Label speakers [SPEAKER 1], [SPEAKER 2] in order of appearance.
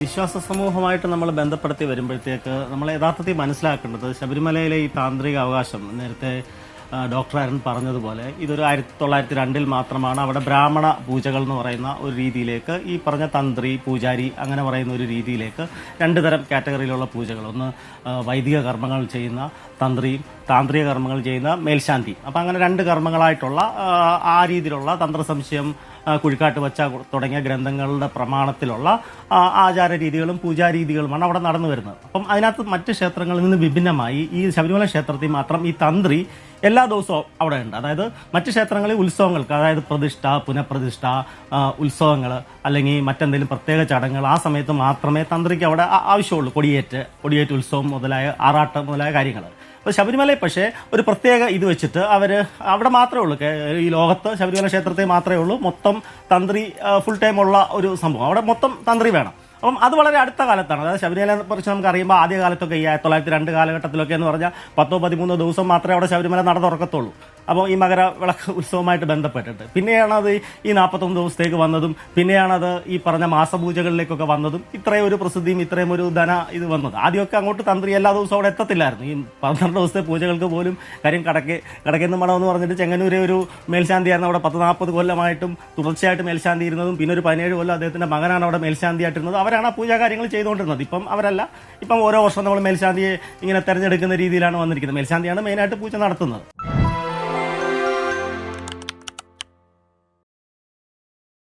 [SPEAKER 1] വിശ്വാസ സമൂഹമായിട്ട് നമ്മൾ ബന്ധപ്പെടുത്തി വരുമ്പോഴത്തേക്ക് നമ്മൾ യഥാർത്ഥത്തിൽ മനസ്സിലാക്കേണ്ടത് ശബരിമലയിലെ ഈ താന്ത്രിക അവകാശം നേരത്തെ ഡോക്ടർ അരുൺ പറഞ്ഞതുപോലെ ഇതൊരു 1902 മാത്രമാണ് അവിടെ ബ്രാഹ്മണ പൂജകൾ എന്ന് പറയുന്ന ഒരു രീതിയിലേക്ക് ഈ പറഞ്ഞ തന്ത്രി പൂജാരി അങ്ങനെ പറയുന്ന ഒരു രീതിയിലേക്ക് രണ്ട് തരം കാറ്റഗറിയിലുള്ള പൂജകൾ. ഒന്ന് വൈദിക കർമ്മങ്ങൾ ചെയ്യുന്ന തന്ത്രിയും താന്ത്രിക കർമ്മങ്ങൾ ചെയ്യുന്ന മേൽശാന്തി. അപ്പം അങ്ങനെ രണ്ട് കർമ്മങ്ങളായിട്ടുള്ള ആ രീതിയിലുള്ള തന്ത്രസംശയം കുഴിക്കാട്ട് വച്ച തുടങ്ങിയ ഗ്രന്ഥങ്ങളുടെ പ്രമാണത്തിലുള്ള ആചാര രീതികളും പൂജാരീതികളുമാണ് അവിടെ നടന്നു വരുന്നത്. അപ്പം അതിനകത്ത് മറ്റ് ക്ഷേത്രങ്ങളിൽ നിന്ന് വിഭിന്നമായി ഈ ശബരിമല ക്ഷേത്രത്തിൽ മാത്രം ഈ തന്ത്രി എല്ലാ ദിവസവും അവിടെ ഉണ്ട്. അതായത് മറ്റ് ക്ഷേത്രങ്ങളിൽ ഉത്സവങ്ങൾക്ക്, അതായത് പ്രതിഷ്ഠ, പുനഃപ്രതിഷ്ഠ, ഉത്സവങ്ങൾ അല്ലെങ്കിൽ മറ്റെന്തെങ്കിലും പ്രത്യേക ചടങ്ങുകൾ ആ സമയത്ത് മാത്രമേ തന്ത്രിക്ക് അവിടെ ആവശ്യമുള്ളൂ. കൊടിയേറ്റ് ഉത്സവം മുതലായ ആറാട്ടം മുതലായ കാര്യങ്ങൾ. അപ്പോൾ ശബരിമലയിൽ പക്ഷേ ഒരു പ്രത്യേക ഇത് വെച്ചിട്ട് അവർ അവിടെ മാത്രമേ ഉള്ളൂ, ഈ ലോകത്ത് ശബരിമല ക്ഷേത്രത്തിൽ മാത്രമേ ഉള്ളൂ മൊത്തം തന്ത്രി ഫുൾ ടൈം ഉള്ള ഒരു സംഭവം. അവിടെ മൊത്തം തന്ത്രി വേണം. അപ്പം അത് വളരെ അടുത്ത കാലത്താണ്. അതായത് ശബരിമലയെ കുറിച്ച് നമുക്ക് അറിയുമ്പോൾ ആദ്യ കാലത്തൊക്കെ ഈ 1902 കാലഘട്ടത്തിലൊക്കെ എന്ന് പറഞ്ഞാൽ 10-13 ദിവസം മാത്രമേ അവിടെ ശബരിമല നട തുറക്കത്തുള്ളൂ. അപ്പോൾ ഈ മകര വിളക്ക് ഉത്സവമായിട്ട് ബന്ധപ്പെട്ടിട്ട് പിന്നെയാണത് ഈ 41 ദിവസത്തേക്ക് വന്നതും പിന്നെയാണത് ഈ പറഞ്ഞ മാസപൂജകളിലേക്കൊക്കെ വന്നതും ഇത്രയും ഒരു പ്രസിദ്ധിയും ഇത്രയും ഒരു ധന ഇത് വന്നത്. ആദ്യമൊക്കെ അങ്ങോട്ട് തന്ത്രി എല്ലാ ദിവസവും അവിടെ എത്തത്തില്ലായിരുന്നു. ഈ 12 ദിവസത്തെ പൂജകൾക്ക് പോലും കാര്യം കടക്കെന്ന് മഠം എന്ന് പറഞ്ഞിട്ട് ചെങ്ങന്നൂരെ ഒരു മേൽശാന്തിയായിരുന്നു അവിടെ 10-40 കൊല്ലമായിട്ടും തുടർച്ചയായിട്ട് മേൽശാന്തി ഇരുന്നതും പിന്നെ ഒരു 17 കൊല്ലം അദ്ദേഹത്തിന്റെ മകനാണ് അവിടെ മേൽശാന്തിയായിട്ടിരുന്നത്. അവരാണ് ആ പൂജാ കാര്യങ്ങൾ ചെയ്തുകൊണ്ടിരുന്നത്. ഇപ്പം അവരല്ല. ഇപ്പം ഓരോ വർഷം നമ്മൾ മേൽശാന്തിയെ ഇങ്ങനെ തെരഞ്ഞെടുക്കുന്ന രീതിയിലാണ് വന്നിരിക്കുന്നത്. മേൽശാന്തിയാണ് മെയിനായിട്ട് പൂജ നടത്തുന്നത്.